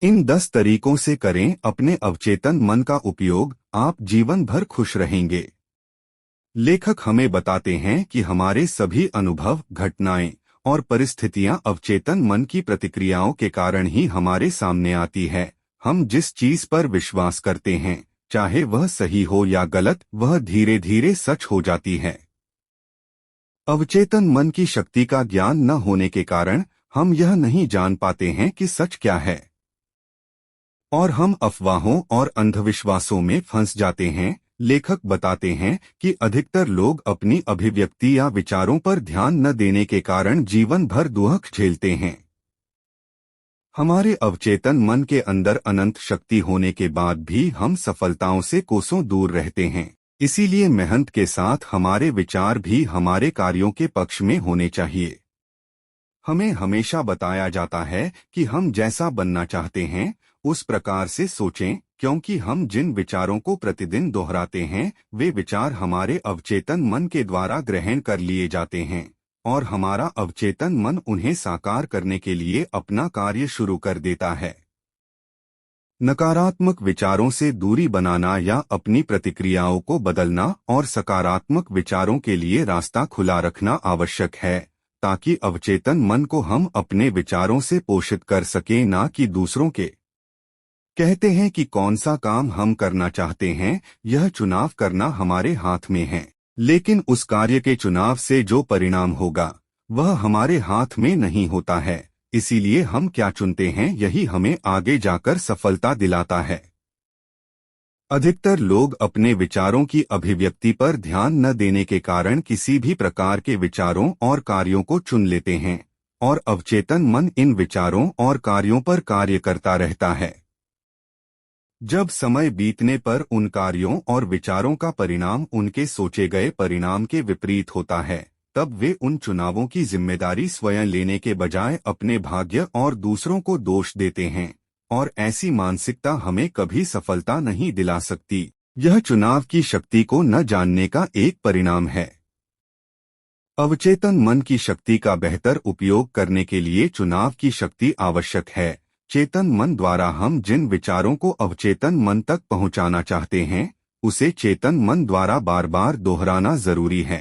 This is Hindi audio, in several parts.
इन 10 तरीकों से करें अपने अवचेतन मन का उपयोग, आप जीवन भर खुश रहेंगे। लेखक हमें बताते हैं कि हमारे सभी अनुभव, घटनाएं और परिस्थितियां अवचेतन मन की प्रतिक्रियाओं के कारण ही हमारे सामने आती है। हम जिस चीज पर विश्वास करते हैं, चाहे वह सही हो या गलत, वह धीरे धीरे सच हो जाती है। अवचेतन मन की शक्ति का ज्ञान न होने के कारण हम यह नहीं जान पाते हैं कि सच क्या है, और हम अफवाहों और अंधविश्वासों में फंस जाते हैं। लेखक बताते हैं कि अधिकतर लोग अपनी अभिव्यक्ति या विचारों पर ध्यान न देने के कारण जीवन भर दुख झेलते हैं। हमारे अवचेतन मन के अंदर अनंत शक्ति होने के बाद भी हम सफलताओं से कोसों दूर रहते हैं। इसीलिए मेहनत के साथ हमारे विचार भी हमारे कार्यों के पक्ष में होने चाहिए। हमें हमेशा बताया जाता है कि हम जैसा बनना चाहते हैं उस प्रकार से सोचें, क्योंकि हम जिन विचारों को प्रतिदिन दोहराते हैं वे विचार हमारे अवचेतन मन के द्वारा ग्रहण कर लिए जाते हैं, और हमारा अवचेतन मन उन्हें साकार करने के लिए अपना कार्य शुरू कर देता है। नकारात्मक विचारों से दूरी बनाना या अपनी प्रतिक्रियाओं को बदलना और सकारात्मक विचारों के लिए रास्ता खुला रखना आवश्यक है, ताकि अवचेतन मन को हम अपने विचारों से पोषित कर सकें, ना कि दूसरों के। कहते हैं कि कौन सा काम हम करना चाहते हैं यह चुनाव करना हमारे हाथ में है, लेकिन उस कार्य के चुनाव से जो परिणाम होगा वह हमारे हाथ में नहीं होता है। इसीलिए हम क्या चुनते हैं यही हमें आगे जाकर सफलता दिलाता है। अधिकतर लोग अपने विचारों की अभिव्यक्ति पर ध्यान न देने के कारण किसी भी प्रकार के विचारों और कार्यों को चुन लेते हैं, और अवचेतन मन इन विचारों और कार्यों पर कार्य करता रहता है। जब समय बीतने पर उन कार्यों और विचारों का परिणाम उनके सोचे गए परिणाम के विपरीत होता है, तब वे उन चुनावों की जिम्मेदारी स्वयं लेने के बजाय अपने भाग्य और दूसरों को दोष देते हैं, और ऐसी मानसिकता हमें कभी सफलता नहीं दिला सकती। यह चुनाव की शक्ति को न जानने का एक परिणाम है। अवचेतन मन की शक्ति का बेहतर उपयोग करने के लिए चुनाव की शक्ति आवश्यक है। चेतन मन द्वारा हम जिन विचारों को अवचेतन मन तक पहुंचाना चाहते हैं उसे चेतन मन द्वारा बार बार दोहराना जरूरी है।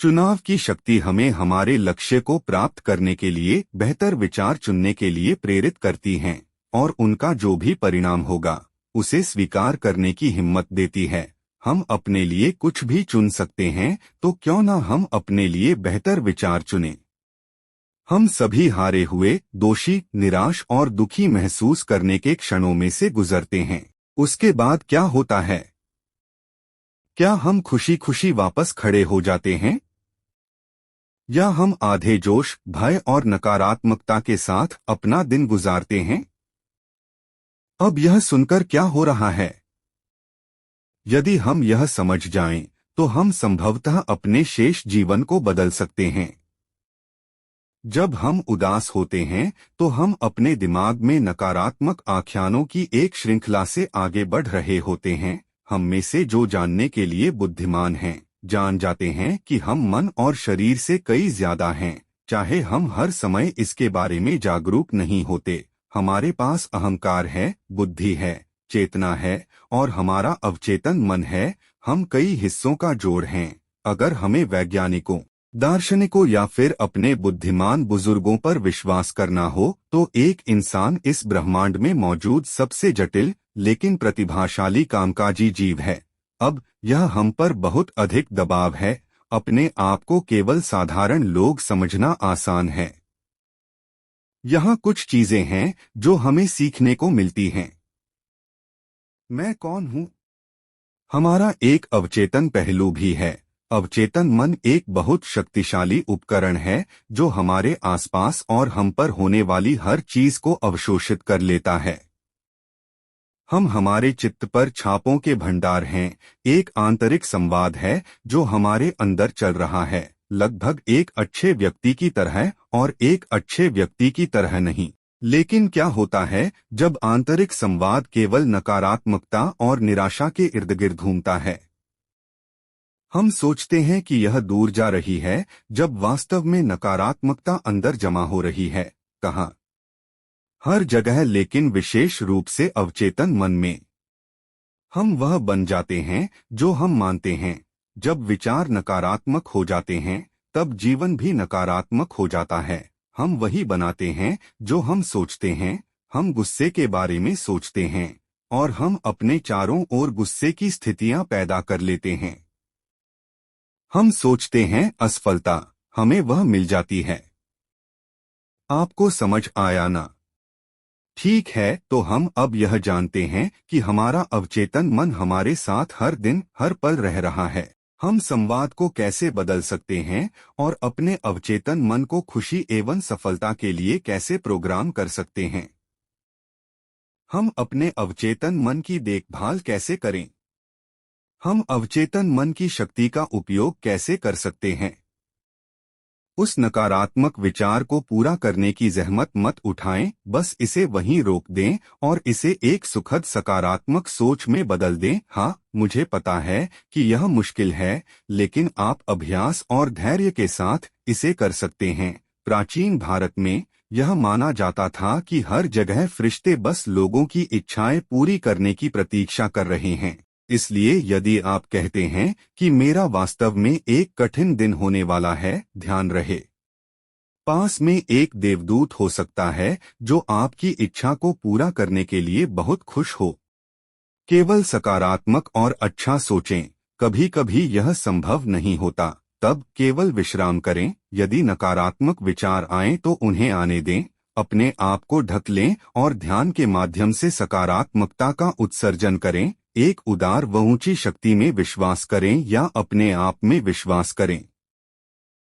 चुनाव की शक्ति हमें हमारे लक्ष्य को प्राप्त करने के लिए बेहतर विचार चुनने के लिए प्रेरित करती हैं, और उनका जो भी परिणाम होगा उसे स्वीकार करने की हिम्मत देती है। हम अपने लिए कुछ भी चुन सकते हैं, तो क्यों न हम अपने लिए बेहतर विचार चुनें। हम सभी हारे हुए, दोषी, निराश और दुखी महसूस करने के क्षणों में से गुजरते हैं। उसके बाद क्या होता है? क्या हम खुशी खुशी वापस खड़े हो जाते हैं, या हम आधे जोश, भय और नकारात्मकता के साथ अपना दिन गुजारते हैं? अब यह सुनकर क्या हो रहा है? यदि हम यह समझ जाएं, तो हम संभवतः अपने शेष जीवन को बदल सकते हैं। जब हम उदास होते हैं तो हम अपने दिमाग में नकारात्मक आख्यानों की एक श्रृंखला से आगे बढ़ रहे होते हैं। हम में से जो जानने के लिए बुद्धिमान हैं जान जाते हैं कि हम मन और शरीर से कई ज्यादा हैं, चाहे हम हर समय इसके बारे में जागरूक नहीं होते। हमारे पास अहंकार है, बुद्धि है, चेतना है, और हमारा अवचेतन मन है। हम कई हिस्सों का जोड़ हैं। अगर हमें वैज्ञानिकों, दार्शनिकों या फिर अपने बुद्धिमान बुजुर्गों पर विश्वास करना हो तो एक इंसान इस ब्रह्मांड में मौजूद सबसे जटिल लेकिन प्रतिभाशाली कामकाजी जीव है। अब यह हम पर बहुत अधिक दबाव है। अपने आप को केवल साधारण लोग समझना आसान है। यहाँ कुछ चीजें हैं जो हमें सीखने को मिलती हैं। मैं कौन हूँ? हमारा एक अवचेतन पहलू भी है। अवचेतन मन एक बहुत शक्तिशाली उपकरण है जो हमारे आसपास और हम पर होने वाली हर चीज को अवशोषित कर लेता है। हम हमारे चित्त पर छापों के भंडार हैं। एक आंतरिक संवाद है जो हमारे अंदर चल रहा है, लगभग एक अच्छे व्यक्ति की तरह और एक अच्छे व्यक्ति की तरह नहीं। लेकिन क्या होता है जब आंतरिक संवाद केवल नकारात्मकता और निराशा के इर्द गिर्द घूमता है? हम सोचते हैं कि यह दूर जा रही है, जब वास्तव में नकारात्मकता अंदर जमा हो रही है। कहाँ? हर जगह, लेकिन विशेष रूप से अवचेतन मन में। हम वह बन जाते हैं जो हम मानते हैं। जब विचार नकारात्मक हो जाते हैं, तब जीवन भी नकारात्मक हो जाता है। हम वही बनाते हैं जो हम सोचते हैं। हम गुस्से के बारे में सोचते हैं और हम अपने चारों ओर गुस्से की स्थितियां पैदा कर लेते हैं। हम सोचते हैं असफलता, हमें वह मिल जाती है। आपको समझ आया ना? ठीक है, तो हम अब यह जानते हैं कि हमारा अवचेतन मन हमारे साथ हर दिन हर पल रह रहा है। हम संवाद को कैसे बदल सकते हैं और अपने अवचेतन मन को खुशी एवं सफलता के लिए कैसे प्रोग्राम कर सकते हैं? हम अपने अवचेतन मन की देखभाल कैसे करें? हम अवचेतन मन की शक्ति का उपयोग कैसे कर सकते हैं? उस नकारात्मक विचार को पूरा करने की जहमत मत उठाएं, बस इसे वहीं रोक दें और इसे एक सुखद सकारात्मक सोच में बदल दें। हाँ, मुझे पता है कि यह मुश्किल है, लेकिन आप अभ्यास और धैर्य के साथ इसे कर सकते हैं। प्राचीन भारत में यह माना जाता था कि हर जगह फरिश्ते बस लोगों की इच्छाएं पूरी करने की प्रतीक्षा कर रहे हैं। इसलिए यदि आप कहते हैं कि मेरा वास्तव में एक कठिन दिन होने वाला है, ध्यान रहे, पास में एक देवदूत हो सकता है जो आपकी इच्छा को पूरा करने के लिए बहुत खुश हो। केवल सकारात्मक और अच्छा सोचें। कभी कभी यह संभव नहीं होता, तब केवल विश्राम करें। यदि नकारात्मक विचार आएं तो उन्हें आने दें, अपने आप को ढक लें और ध्यान के माध्यम से सकारात्मकता का उत्सर्जन करें। एक उदार व ऊंची शक्ति में विश्वास करें या अपने आप में विश्वास करें।